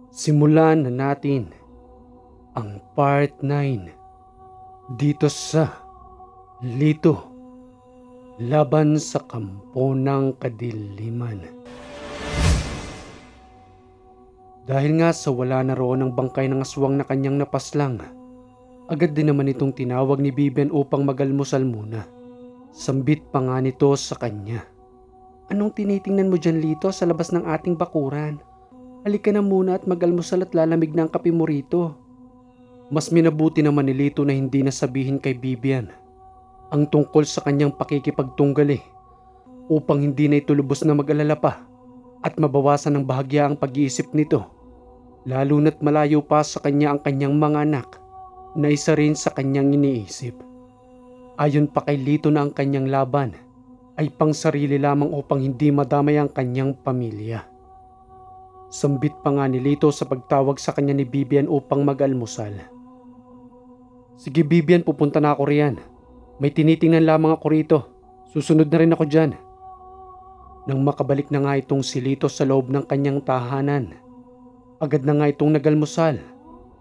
Simulan na natin ang part 9 dito sa Lito laban sa kampo ng kadiliman. Dahil nga sa wala na roon ang bangkay ng aswang na kanyang napaslang, agad din naman itong tinawag ni Bibian upang magalmusal muna. Sambit pa nga nito sa kanya. Anong tinitingnan mo dyan, Lito, sa labas ng ating bakuran? Halika na muna at magalmusal at lalamig na ang kape mo rito. Mas minabuti naman ni Lito na hindi nasabihin kay Bibian ang tungkol sa kanyang pakikipagtunggali upang hindi na ito lubos na mag-alala pa at mabawasan ng bahagya ang pag-iisip nito, lalo na't malayo pa sa kanya ang kanyang mga anak na isa rin sa kanyang iniisip. Ayon pa kay Lito na ang kanyang laban ay pang sarili lamang upang hindi madamay ang kanyang pamilya. Sambit pa nga ni Lito sa pagtawag sa kanya ni Bibian upang mag-almusal. Sige Bibian, pupunta na ako riyan. May tinitingnan lamang ako rito. Susunod na rin ako dyan. Nang makabalik na nga itong si Lito sa loob ng kanyang tahanan, agad na nga itong nag-almusal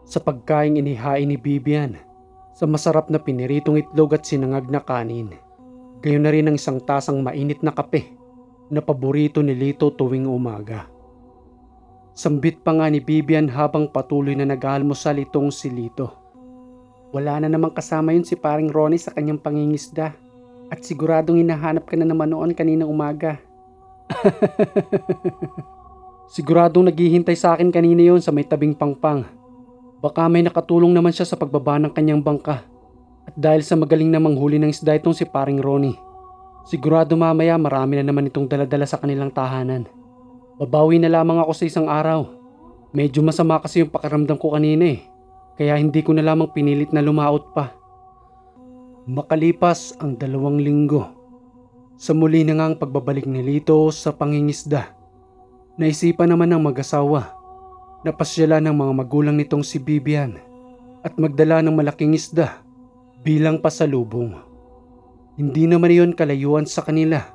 sa pagkaing inihain ni Bibian sa masarap na piniritong itlog at sinangag na kanin. Gayon na rin ang isang tasang mainit na kape na paborito ni Lito tuwing umaga. Sambit pa nga ni Bibian habang patuloy na nag-aalmusal itong si Lito. Wala na namang kasama yun si paring Ronnie sa kanyang pangingisda at siguradong hinahanap ka na naman noon kaninang umaga. Siguradong naghihintay sa akin kanina yon sa may tabing pangpang. Baka may nakatulong naman siya sa pagbaba ng kanyang bangka. At dahil sa magaling namang huli ng isda itong si paring Ronnie, sigurado mamaya marami na naman itong daladala sa kanilang tahanan. Babawi na lamang ako sa isang araw. Medyo masama kasi yung pakiramdam ko kanina kaya hindi ko na lamang pinilit na lumaot pa. Makalipas ang 2 linggo, sa muli na nga ang pagbabalik ni Lito sa pangingisda, naisipan naman ng mag-asawa na pasyalan ng mga magulang nitong si Bibian at magdala ng malaking isda bilang pasalubong. Hindi naman iyon kalayuan sa kanila,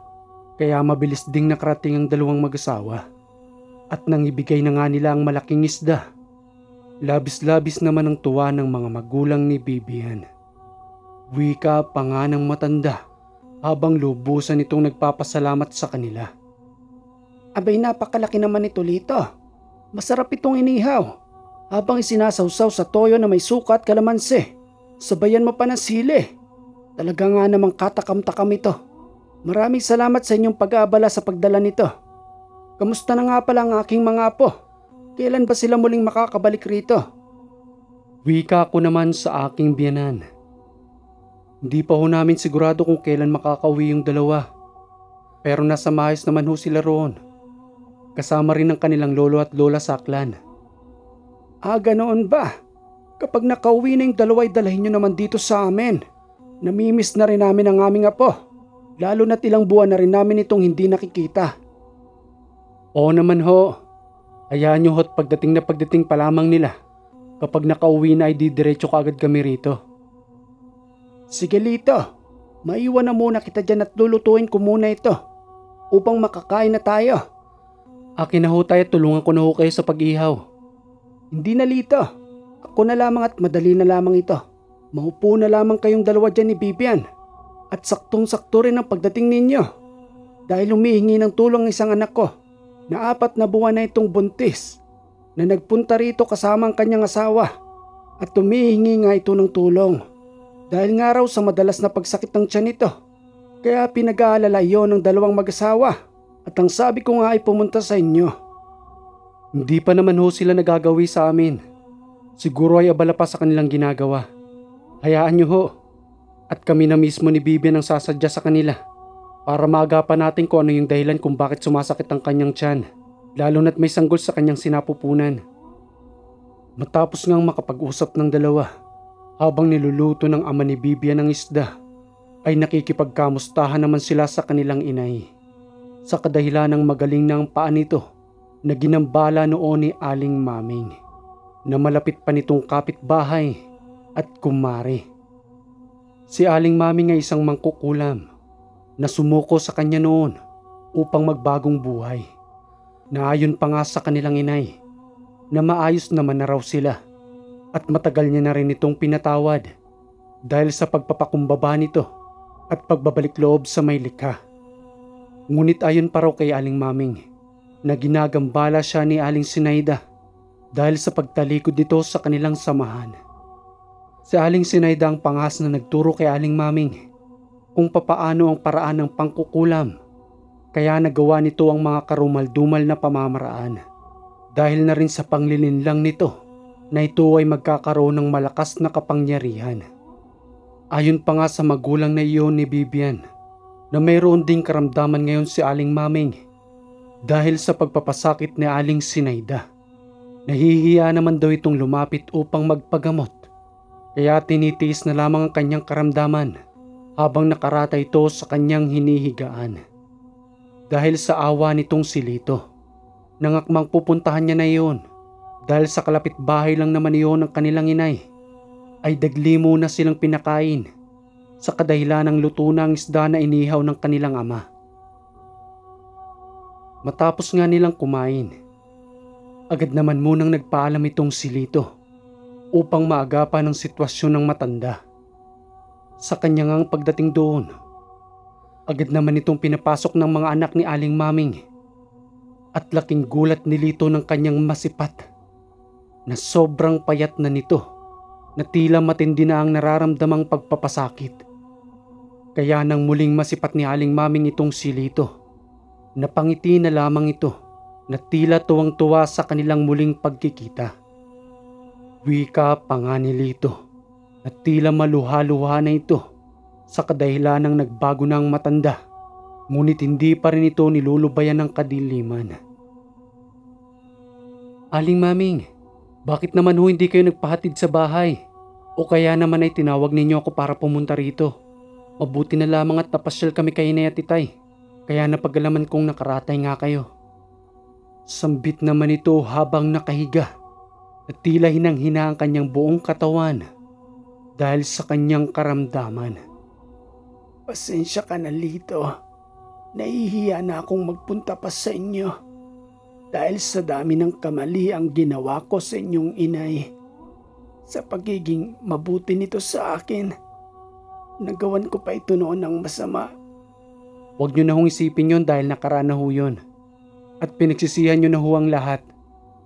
kaya mabilis ding nakarating ang 2 mag-asawa. At nang ibigay na nga nila ang malaking isda, labis-labis naman ang tuwa ng mga magulang ni Bibian. Wika pa nga ng matanda habang lubusan itong nagpapasalamat sa kanila. Abay, napakalaki naman ito, Lito. Masarap itong inihaw habang isinasawsaw sa toyo na may suka at kalamansi. Sabayan mo pa ng sili. Talaga nga namang katakam-takam ito. Maraming salamat sa inyong pag-aabala sa pagdala nito. Kamusta na nga pala ang aking mga apo? Kailan ba sila muling makakabalik rito? Wika ko naman sa aking biyanan. Hindi pa ho namin sigurado kung kailan makakauwi yung 2. Pero nasa maayos naman ho sila roon. Kasama rin ang kanilang lolo at lola sa Aklan. Ganoon ba? Kapag nakauwi na yung 2 ay dalahin nyo naman dito sa amin. Namimiss na rin namin ang aming apo. Lalo na't ilang buwan na rin namin itong hindi nakikita. Oo naman ho. Hayaan nyo ho't pagdating pa lamang nila. Kapag nakauwi na ay didiretso ka agad kami rito. Sige Lito, maiwan na muna kita dyan at lulutuin ko muna ito upang makakain na tayo. Akin na ho tayo, tulungan ko na ho kayo sa pag-ihaw. Hindi na Lito, ako na lamang at madali na lamang ito. Maupo na lamang kayong 2 dyan ni Bibian at saktong-sakto rin ang pagdating ninyo. Dahil humihingi ng tulong ng isang anak ko na 4 na buwan na itong buntis na nagpunta rito kasama ang kanyang asawa at humihingi nga ito ng tulong. Dahil nga raw sa madalas na pagsakit ng tiyan nito, kaya pinag-aalala iyon ng 2 mag-asawa at ang sabi ko nga ay pumunta sa inyo. Hindi pa naman ho sila nagagawi sa amin. Siguro ay abala pa sa kanilang ginagawa. Hayaan nyo ho at kami na mismo ni Bibian ang sasadya sa kanila para maagapan natin kung ano yung dahilan kung bakit sumasakit ang kanyang tiyan, lalo na't may sanggol sa kanyang sinapupunan. Matapos ngang makapag-usap ng 2, habang niluluto ng ama ni Bibian ang isda, ay nakikipagkamustahan naman sila sa kanilang inay. Sa kadahilan ng magaling ng paa nito na ginambala noon ni Aling Maming, na malapit pa nitong kapitbahay at kumare. Si Aling Maming ay isang mangkukulam na sumuko sa kanya noon upang magbagong buhay. Na ayon pa nga sa kanilang inay, na maayos naman na raw sila at matagal niya na rin itong pinatawad dahil sa pagpapakumbaba nito at pagbabalik loob sa may likha. Ngunit ayon pa raw kay Aling Maming na ginagambala siya ni Aling Sinaida dahil sa pagtalikod nito sa kanilang samahan. Si Aling Sinaida ang pangahas na nagturo kay Aling Maming kung papaano ang paraan ng pangkukulam, kaya nagawa nito ang mga karumal-dumal na pamamaraan. Dahil na rin sa panglilinlang nito na ito ay magkakaroon ng malakas na kapangyarihan. Ayon pa nga sa magulang na iyon ni Bibian na mayroon ding karamdaman ngayon si Aling Maming dahil sa pagpapasakit ni Aling Sinaida. Nahihiya naman daw itong lumapit upang magpagamot, kaya tinitiis na lamang ang kanyang karamdaman habang nakarata ito sa kanyang hinihigaan. Dahil sa awa nitong si Lito, nangakmang pupuntahan niya na iyon dahil sa kalapit bahay lang naman iyon ng kanilang inay, ay dagli muna silang pinakain sa kadahilan ng luto na ang isda na inihaw ng kanilang ama. Matapos nga nilang kumain, agad naman munang nagpaalam itong si Lito upang maagapan ang sitwasyon ng matanda. Sa kanyang pagdating doon, agad naman itong pinapasok ng mga anak ni Aling Maming at laking gulat ni Lito ng kanyang masipat na sobrang payat na nito na tila matindi na ang nararamdamang pagpapasakit. Kaya nang muling masipat ni Aling Maming itong si Lito, napangiti na lamang ito na tila tuwang-tuwa sa kanilang muling pagkikita. Wika pa nga ni Lito na tila maluha-luha na ito sa kadahilan ng nagbago na ang matanda, ngunit hindi pa rin ito nilulubayan ng kadiliman. Aling Maming, bakit naman ho hindi kayo nagpahatid sa bahay? O kaya naman ay tinawag ninyo ako para pumunta rito? Mabuti na lamang at napasyal kami kay Inay at Itay, kaya napagalaman kong nakaratay nga kayo. Sambit naman ito habang nakahiga at tila hinang-hina ang kanyang buong katawan dahil sa kanyang karamdaman. Pasensya ka na, Lito. Nahihiya na akong magpunta pa sa inyo dahil sa dami ng kamali ang ginawa ko sa inyong inay. Sa pagiging mabuti nito sa akin, nagawan ko pa ito noon ng masama. Huwag nyo na hong isipin yon dahil nakaraan na ho yun. At pinagsisihan nyo na ho ang lahat.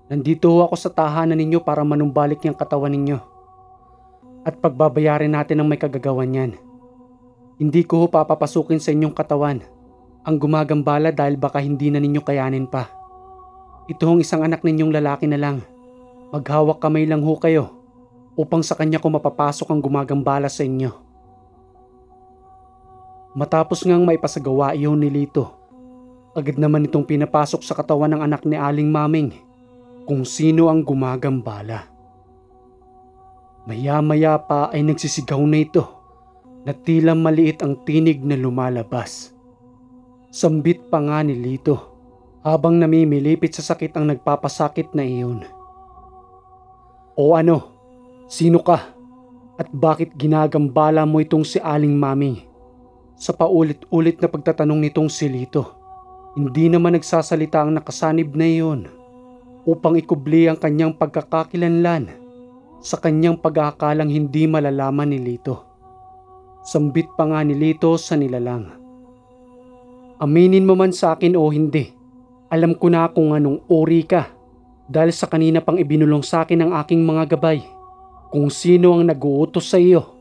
Nandito ho ako sa tahanan ninyo para manumbalik yung katawan ninyo. At pagbabayarin natin ang may kagagawan yan. Hindi ko ho papapasukin sa inyong katawan ang gumagambala dahil baka hindi na ninyo kayanin pa. Ito hong isang anak ninyong lalaki na lang. Maghawak kamay lang ho kayo upang sa kanya ko mapapasok ang gumagambala sa inyo. Matapos ngang maipasagawa iyon ni Lito, agad naman itong pinapasok sa katawan ng anak ni Aling Maming kung sino ang gumagambala. Maya-maya pa ay nagsisigaw na ito na tila maliit ang tinig na lumalabas. Sambit pa nga ni Lito habang namimilipit sa sakit ang nagpapasakit na iyon. O ano? Sino ka? At bakit ginagambala mo itong si Aling Maming? Sa paulit-ulit na pagtatanong nitong si Lito, hindi naman nagsasalita ang nakasanib na iyon upang ikubli ang kanyang pagkakakilanlan sa kanyang pag-aakalang hindi malalaman ni Lito. Sambit pa nga ni Lito sa nilalang. Aminin mo man sa akin o hindi, alam ko na kung anong uri ka dahil sa kanina pang ibinulong sa akin ng aking mga gabay kung sino ang nag-uutos sa iyo,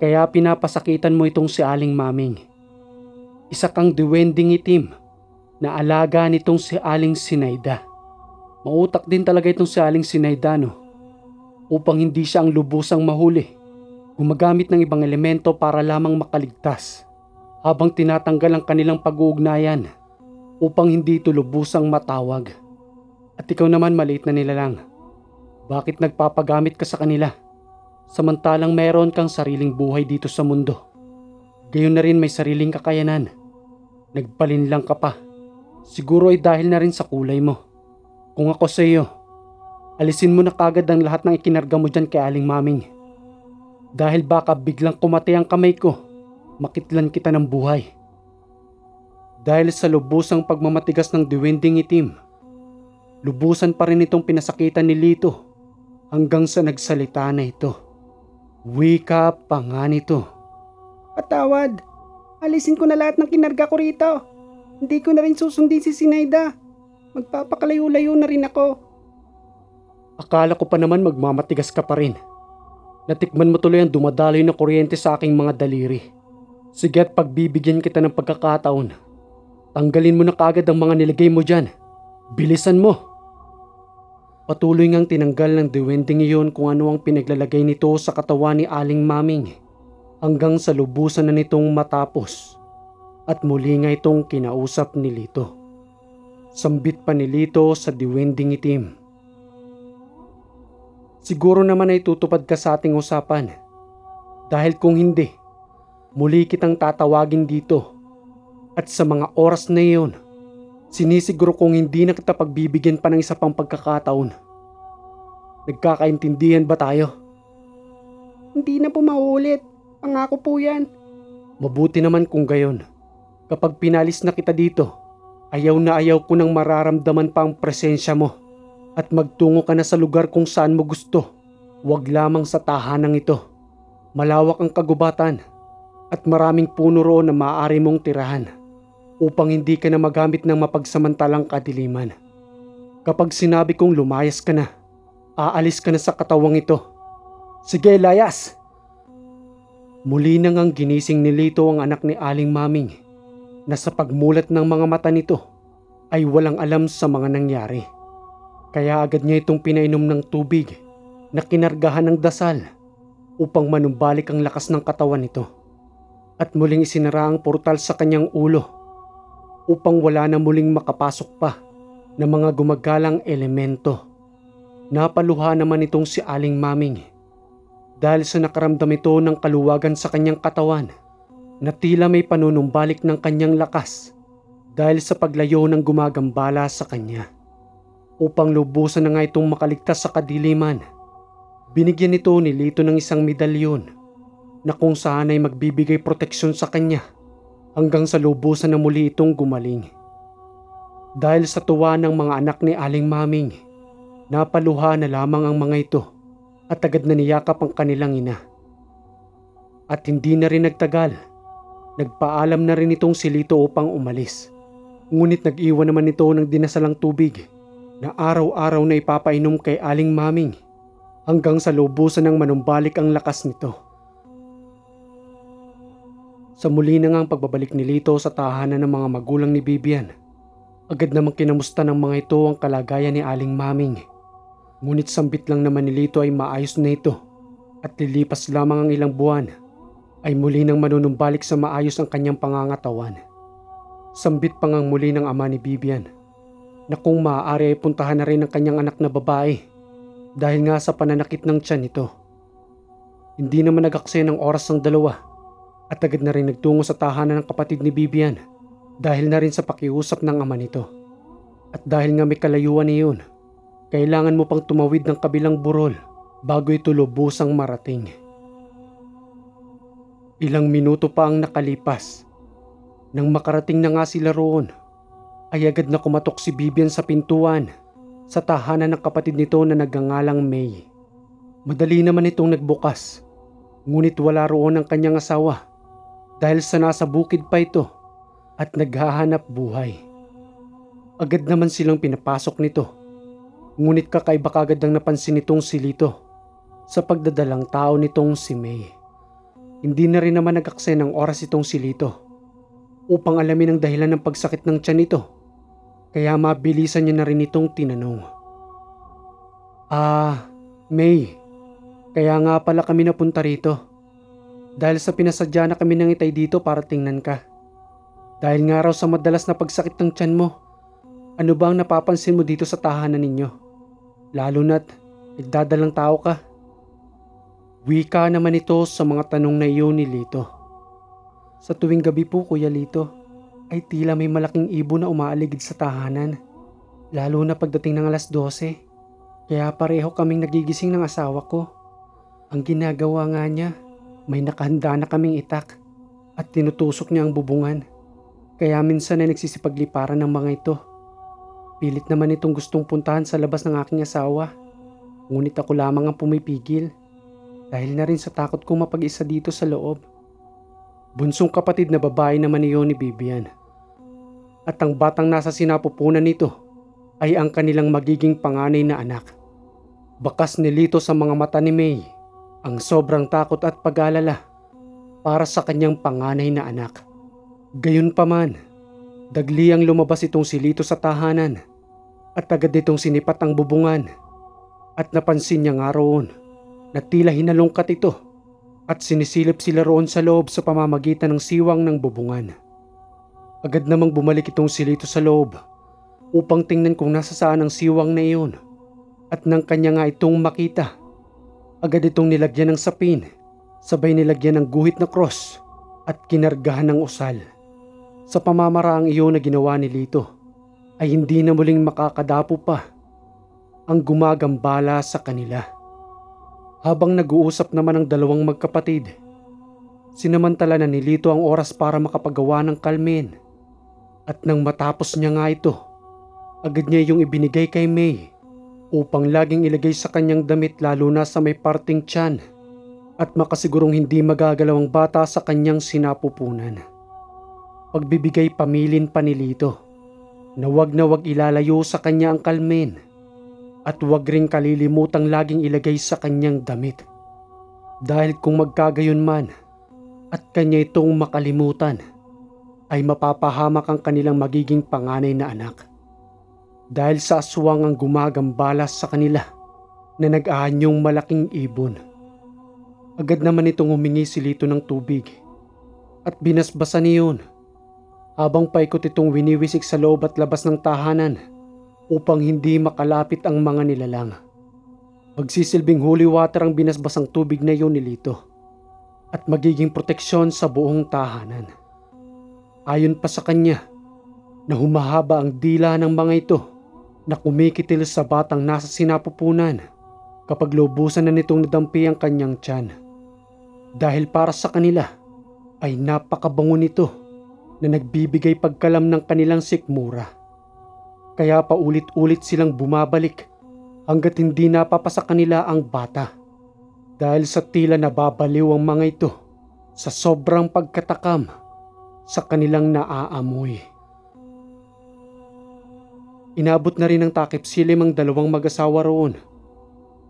kaya pinapasakitan mo itong si Aling Maming. Isa kang duwending itim na alaga nitong si Aling Sinaida. Mautak din talaga itong si Aling Sinaida, no? Upang hindi siya ang lubusang mahuli, gumagamit ng ibang elemento para lamang makaligtas habang tinatanggal ang kanilang pag-uugnayan upang hindi ito lubusang matawag. At ikaw naman maliit na nilalang, bakit nagpapagamit ka sa kanila? Samantalang meron kang sariling buhay dito sa mundo. Gayon na rin may sariling kakayanan. Nagpalinlang ka pa. Siguro ay dahil na rin sa kulay mo. Kung ako sa iyo, alisin mo na kagad ang lahat ng ikinarga mo dyan kay Aling Maming. Dahil baka biglang kumati ang kamay ko, makitlan kita ng buhay. Dahil sa lubusang pagmamatigas ng duwending itim, Lubusan pa rin itong pinasakitan ni Lito hanggang sa nagsalita na ito. Wika pa nga nito. Patawad. Alisin ko na lahat ng kinarga ko rito. Hindi ko na rin susundin si Sinaida. Magpapakalayo-layo na rin ako. Akala ko pa naman magmamatigas ka pa rin. Natikman mo tuloy ang dumadaloy na kuryente sa aking mga daliri. Sige at pagbibigyan kita ng pagkakataon. Tanggalin mo na kaagad ang mga nilagay mo dyan. Bilisan mo. Patuloy ngang tinanggal ng duwending iyon kung ano ang pinaglalagay nito sa katawan ni Aling Maming hanggang sa lubusan na nitong matapos at muli nga itong kinausap ni Lito. Sambit pa ni Lito sa duwending itim. Siguro naman ay tutupad ka sa ating usapan. Dahil kung hindi, muli kitang tatawagin dito. At sa mga oras na iyon, sinisiguro kong hindi na kita pagbibigyan pa ng isa pang pagkakataon. Nagkakaintindihan ba tayo? Hindi na po maulit. Pangako po yan. Mabuti naman kung gayon. Kapag pinalis na kita dito, ayaw na ayaw ko nang mararamdaman pa ang presensya mo at magtungo ka na sa lugar kung saan mo gusto. Huwag lamang sa tahanang ito. Malawak ang kagubatan at maraming puno roon na maaari mong tirahan upang hindi ka na magamit ng mapagsamantalang kadiliman. Kapag sinabi kong lumayas ka na, aalis ka na sa katawang ito. Sige, layas! Muli na ngang ginising ni Lito ang anak ni Aling Maming na sa pagmulat ng mga mata nito ay walang alam sa mga nangyari. Kaya agad niya itong pinainom ng tubig na kinargahan ng dasal upang manumbalik ang lakas ng katawan nito. At muling isinara ang portal sa kanyang ulo upang wala na muling makapasok pa na mga gumagalang elemento. Napaluha naman itong si Aling Maming dahil sa nakaramdam ito ng kaluwagan sa kanyang katawan na tila may panunumbalik ng kanyang lakas dahil sa paglayo ng gumagambala sa kanya. Upang lubusan na nga itong makaligtas sa kadiliman, binigyan ito ni Lito ng isang medalyon na kung saan ay magbibigay proteksyon sa kanya hanggang sa lubusan na muli itong gumaling. Dahil sa tuwa ng mga anak ni Aling Maming, napaluha na lamang ang mga ito at agad na niyakap ang kanilang ina. At hindi na rin nagtagal, nagpaalam na rin itong si Lito upang umalis. Ngunit nag-iwan naman ito ng dinasalang tubig na araw-araw na ipapainom kay Aling Maming hanggang sa lubusan ng manumbalik ang lakas nito. Sa muli na ngang pagbabalik ni Lito sa tahanan ng mga magulang ni Bibian, agad namang kinamusta ng mga ito ang kalagayan ni Aling Maming. Ngunit sambit lang naman ni Lito ay maayos na ito at lilipas lamang ang ilang buwan ay muli nang manunumbalik sa maayos ang kanyang pangangatawan. Sambit pa ngang muli ng ama ni Bibian na kung maaari ay puntahan na rin ang kanyang anak na babae dahil nga sa pananakit ng tiyan nito. Hindi naman nag-aksaya ng oras ng dalawa at agad na rin nagtungo sa tahanan ng kapatid ni Bibian dahil na rin sa pakiusap ng ama nito. At dahil nga may kalayuan iyon, kailangan mo pang tumawid ng kabilang burol bago ito lubusang marating. Ilang minuto pa ang nakalipas. Nang makarating na nga sila roon, ay agad na kumatok si Bibian sa pintuan sa tahanan ng kapatid nito na nagngangalang May. Madali naman itong nagbukas, ngunit wala roon ang kanyang asawa dahil sa nasa bukid pa ito at naghahanap buhay. Agad naman silang pinapasok nito, ngunit kakaiba kagad ang napansin nitong si Lito sa pagdadalang tao nitong si May. Hindi na rin naman nag-aksaya ng oras itong si Lito upang alamin ang dahilan ng pagsakit ng tiyan nito, kaya mabilisan niya na rin itong tinanong. May, kaya nga pala kami napunta rito. Dahil sa pinasadya na kami ng itay dito para tingnan ka. Dahil nga raw sa madalas na pagsakit ng tiyan mo, ano ba ang napapansin mo dito sa tahanan ninyo? Lalo na't nagdadalang tao ka. Wika naman ito sa mga tanong na iyon ni Lito. Sa tuwing gabi po, Kuya Lito, ay tila may malaking ibon na umaaligid sa tahanan. Lalo na pagdating ng alas 12. Kaya pareho kaming nagigising ng asawa ko. Ang ginagawa nga niya, may nakahanda na kaming itak at tinutusok niya ang bubungan. Kaya minsan ay nagsisipagliparan ng mga ito. Pilit naman itong gustong puntahan sa labas ng aking asawa. Ngunit ako lamang ang pumipigil dahil na rin sa takot kong mapag-isa dito sa loob. Bunsong kapatid na babae naman iyon ni Vivian. At ang batang nasa sinapupunan nito ay ang kanilang magiging panganay na anak. Bakas nilito sa mga mata ni May ang sobrang takot at pag-alala para sa kanyang panganay na anak. Gayunpaman, dagliang lumabas itong si Lito sa tahanan at agad itong sinipat ang bubungan at napansin niya nga roon na tila hinalungkat ito at sinisilip sila roon sa loob sa pamamagitan ng siwang ng bubungan. Agad namang bumalik itong si Lito sa loob upang tingnan kung nasa saan ang siwang na iyon at nang kanya nga itong makita, agad itong nilagyan ng sapin, sabay nilagyan ng guhit na cross at kinargahan ng usal. Sa pamamaraang iyon na ginawa ni Lito ay hindi na muling makakadapo pa ang gumagambala sa kanila. Habang nag-uusap naman ang dalawang magkapatid, sinamantala na ni Lito ang oras para makapagawa ng kalmen. At nang matapos niya nga ito, agad niya yung ibinigay kay May upang laging ilagay sa kanyang damit lalo na sa may parting tiyan at makasigurong hindi magagalaw ang bata sa kanyang sinapupunan. Pagbibigay pamilin pa ni Lito na wag ilalayo sa kanya ang kalmen at wag ring kalilimutang laging ilagay sa kanyang damit. Dahil kung magkagayon man at kanya itong makalimutan, ay mapapahamak ang kanilang magiging panganay na anak. Dahil sa aswang ang gumagambala sa kanila na nag-aanyong malaking ibon. Agad naman itong humingi si Lito ng tubig at binasbasan niyon habang paikot itong winiwisik sa loob at labas ng tahanan upang hindi makalapit ang mga nilalang. Magsisilbing holy water ang binasbasang tubig na iyon ni Lito at magiging proteksyon sa buong tahanan. Ayon pa sa kanya na humahaba ang dila ng mga ito na kumikitil sa batang nasa sinapupunan kapag lubusan na nitong nadampi ang kanyang tiyan. Dahil para sa kanila ay napakabango nito na nagbibigay pagkalam ng kanilang sikmura. Kaya paulit-ulit silang bumabalik hanggat hindi napapasa kanila ang bata. Dahil sa tila nababaliw ang mga ito sa sobrang pagkatakam sa kanilang naaamoy. Inabot na rin ng takip silim ang dalawang mag-asawa roon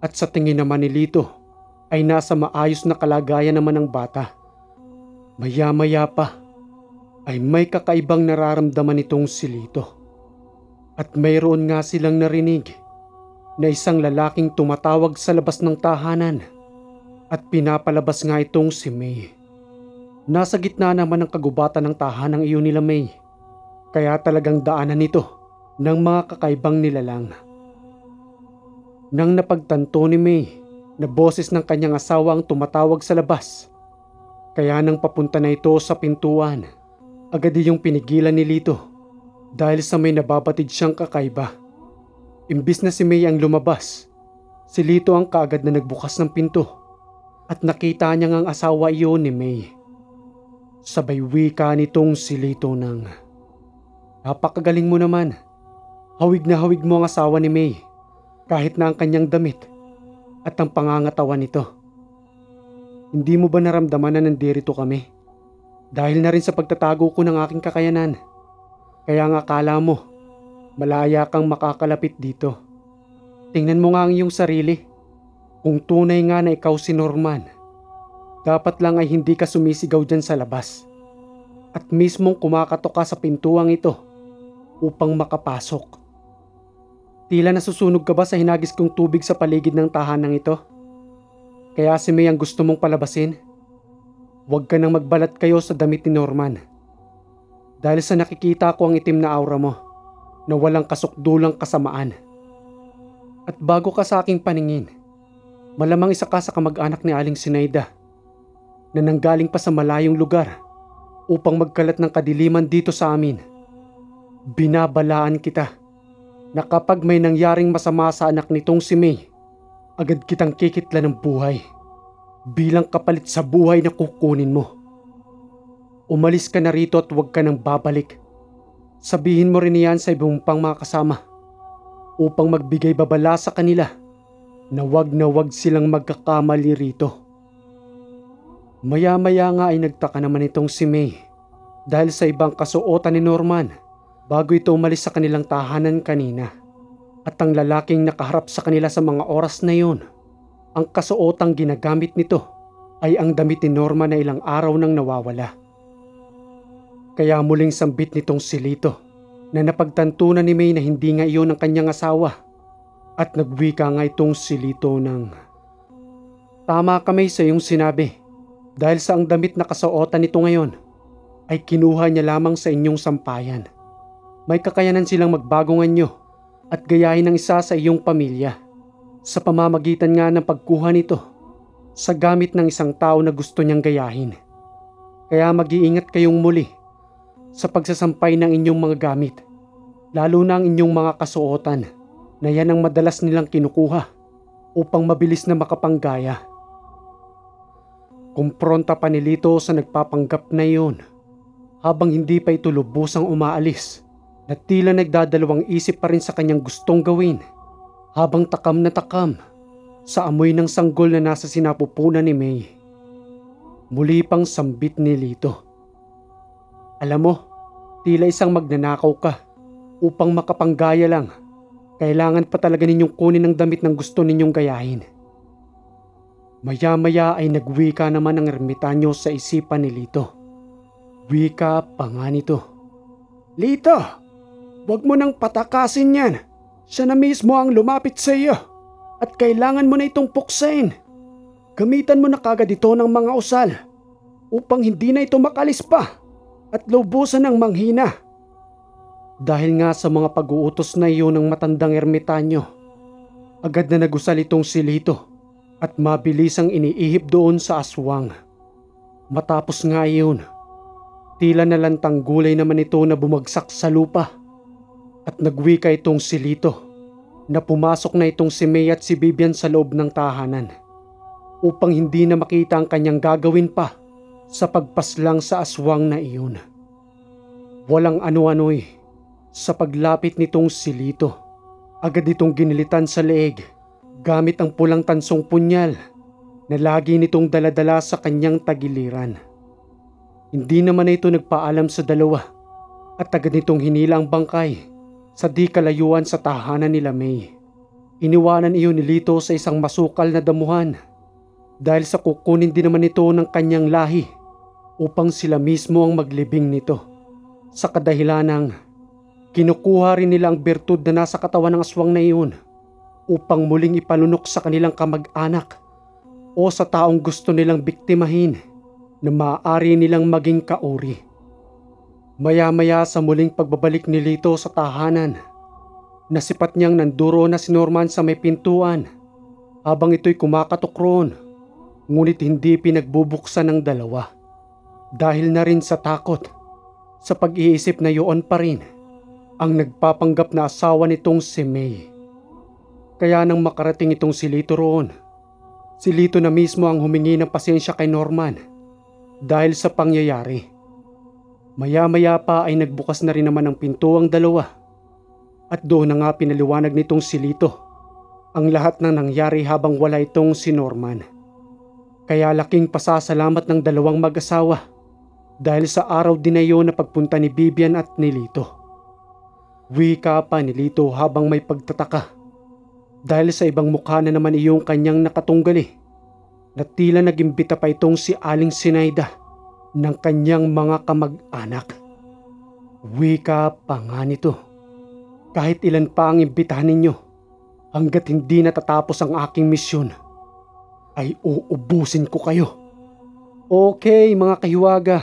at sa tingin naman ni Lito ay nasa maayos na kalagayan naman ng bata. Maya-maya pa ay may kakaibang nararamdaman itong si Lito at mayroon nga silang narinig na isang lalaking tumatawag sa labas ng tahanan at pinapalabas nga itong si May. Nasa gitna naman ng kagubatan ng tahanang iyon nila May, kaya talagang daanan nito ng mga kakaibang nilalang. Nang napagtanto ni May na boses ng kanyang asawa ang tumatawag sa labas, kaya nang papunta na ito sa pintuan, agad iyong pinigilan ni Lito dahil sa may nababatid siyang kakaiba. Imbis na si May ang lumabas, si Lito ang kaagad na nagbukas ng pinto at nakita niya ang asawa iyon ni May. Sabay wika nitong si Lito ng, "Napakagaling mo naman. Hawig na hawig mo ang asawa ni May kahit na ang kanyang damit at ang pangangatawan nito. Hindi mo ba naramdaman na nandirito kami? Dahil na rin sa pagtatago ko ng aking kakayanan. Kaya nga akala mo, malaya kang makakalapit dito. Tingnan mo nga ang iyong sarili. Kung tunay nga na ikaw si Norman, dapat lang ay hindi ka sumisigaw dyan sa labas at mismong kumakatok ka sa pintuang ito upang makapasok. Tila nasusunog ka ba sa hinagis kong tubig sa paligid ng tahanang ito? Kaya si May ang gusto mong palabasin? Huwag ka nang magbalat kayo sa damit ni Norman. Dahil sa nakikita ko ang itim na aura mo na walang kasukdulang kasamaan. At bago ka sa aking paningin, malamang isa ka sa kamag-anak ni Aling Sinaida na nanggaling pa sa malayong lugar upang magkalat ng kadiliman dito sa amin. Binabalaan kita na kapag may nangyaring masama sa anak nitong si May, agad kitang kikitla ng buhay bilang kapalit sa buhay na kukunin mo. Umalis ka na rito at huwag ka nang babalik. Sabihin mo rin iyan sa ibang pang mga kasama upang magbigay babala sa kanila na wag silang magkakamali rito. Maya-maya nga ay nagtaka naman itong si May dahil sa ibang kasuotan ni Norman bago ito umalis sa kanilang tahanan kanina. At ang lalaking nakaharap sa kanila sa mga oras na yun, ang kasuotang ginagamit nito ay ang damit ni Norman na ilang araw nang nawawala. Kaya muling sambit nitong si Lito na napagtantunan ni May na hindi nga iyon ang kanyang asawa at nagwika nga itong si Lito ng, "Tama ka May sa iyong sinabi dahil sa ang damit na kasuotan nito ngayon ay kinuha niya lamang sa inyong sampayan. May kakayanan silang magbagongan nyo at gayahin ng isa sa iyong pamilya sa pamamagitan nga ng pagkuha nito sa gamit ng isang tao na gusto niyang gayahin. Kaya mag-iingat kayong muli sa pagsasampay ng inyong mga gamit, lalo na ang inyong mga kasuotan na yan ang madalas nilang kinukuha upang mabilis na makapanggaya." Kumpronta pa ni Lito sa nagpapanggap na iyon habang hindi pa ito lubusang umaalis na tila nagdadalawang isip pa rin sa kanyang gustong gawin habang takam na takam sa amoy ng sanggol na nasa sinapupunan ni May. Muli pang sambit ni Lito, "Alam mo, tila isang magnanakaw ka upang makapanggaya lang. Kailangan pa talaga ninyong kunin ang damit ng gusto ninyong gayahin." Maya-maya ay nagwika naman ang ermitanyo sa isipan ni Lito. Wika pa nga nito, "Lito, wag mo nang patakasin yan. Siya na mismo ang lumapit sa iyo at kailangan mo na itong puksain. Gamitan mo na kagad ito ng mga usal upang hindi na ito makalis pa at lubusan ng manghina." Dahil nga sa mga pag-uutos na iyon ng matandang ermitanyo, agad na nagusal itong si Lito at mabilis ang iniihip doon sa aswang. Matapos nga iyon, tila nalantang gulay naman ito na bumagsak sa lupa at nagwika itong si Lito na pumasok na itong si May at si Vivian sa loob ng tahanan upang hindi na makita ang kanyang gagawin pa sa pagpaslang sa aswang na iyon. Walang ano-ano'y sa paglapit nitong si Lito, agad itong ginilitan sa leeg gamit ang pulang tansong punyal na lagi nitong daladala sa kanyang tagiliran. Hindi naman ito nagpaalam sa dalawa at agad nitong hinila ang bangkay sa di kalayuan sa tahanan nila May. Iniwanan iyon ni Lito sa isang masukal na damuhan dahil sa kukunin din naman ito ng kanyang lahi upang sila mismo ang maglibing nito. Sa kadahilanang kinukuha rin nila ang bertud na nasa katawan ng aswang na iyon upang muling ipalunok sa kanilang kamag-anak o sa taong gusto nilang biktimahin na maaari nilang maging kauri. Maya-maya sa muling pagbabalik ni Lito sa tahanan, nasipat niyang nanduro na si Norman sa may pintuan habang ito'y kumakatok roon, ngunit hindi pinagbubuksan ng dalawa. Dahil na rin sa takot, sa pag-iisip na yun pa rin ang nagpapanggap na asawa nitong si May. Kaya nang makarating itong si Lito roon, si Lito na mismo ang humingi ng pasensya kay Norman dahil sa pangyayari. Maya-maya pa ay nagbukas na rin naman ang pinto ang dalawa at doon na nga pinaliwanag nitong si Lito ang lahat ng nangyari habang wala itong si Norman. Kaya laking pasasalamat ng dalawang mag-asawa dahil sa araw din na iyon na pagpunta ni Vivian at ni Lito. Wika pa ni Lito habang may pagtataka dahil sa ibang mukha na naman iyong kanyang nakatunggali na tila nagimbita pa itong si Aling Sinaida ng kanyang mga kamag-anak. Wika pa nga nito, "Kahit ilan pa ang imbitahan ninyo, hanggat hindi natatapos ang aking misyon, ay uubusin ko kayo." Okay mga kahiwaga,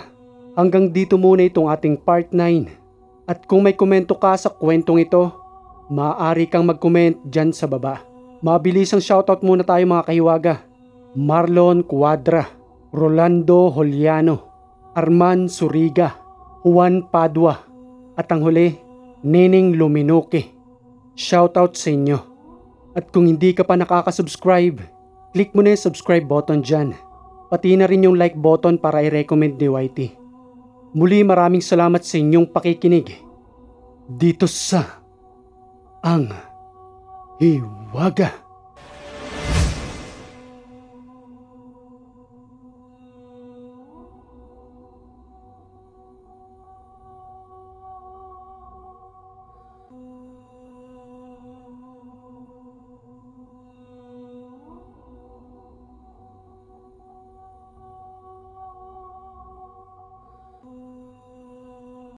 hanggang dito muna itong ating part 9. At kung may komento ka sa kwentong ito, maaari kang mag-comment dyan sa baba. Mabilisang shoutout muna tayo mga kahiwaga. Marlon Cuadra, Rolando Holiano, Arman Suriga, Juan Padua, at ang huli, Nening Luminoke. Shoutout sa inyo. At kung hindi ka pa nakaka-subscribe, click mo na yung subscribe button dyan. Pati na rin yung like button para i-recommend ni Whitey. Muli maraming salamat sa inyong pakikinig dito sa Ang Hiwaga!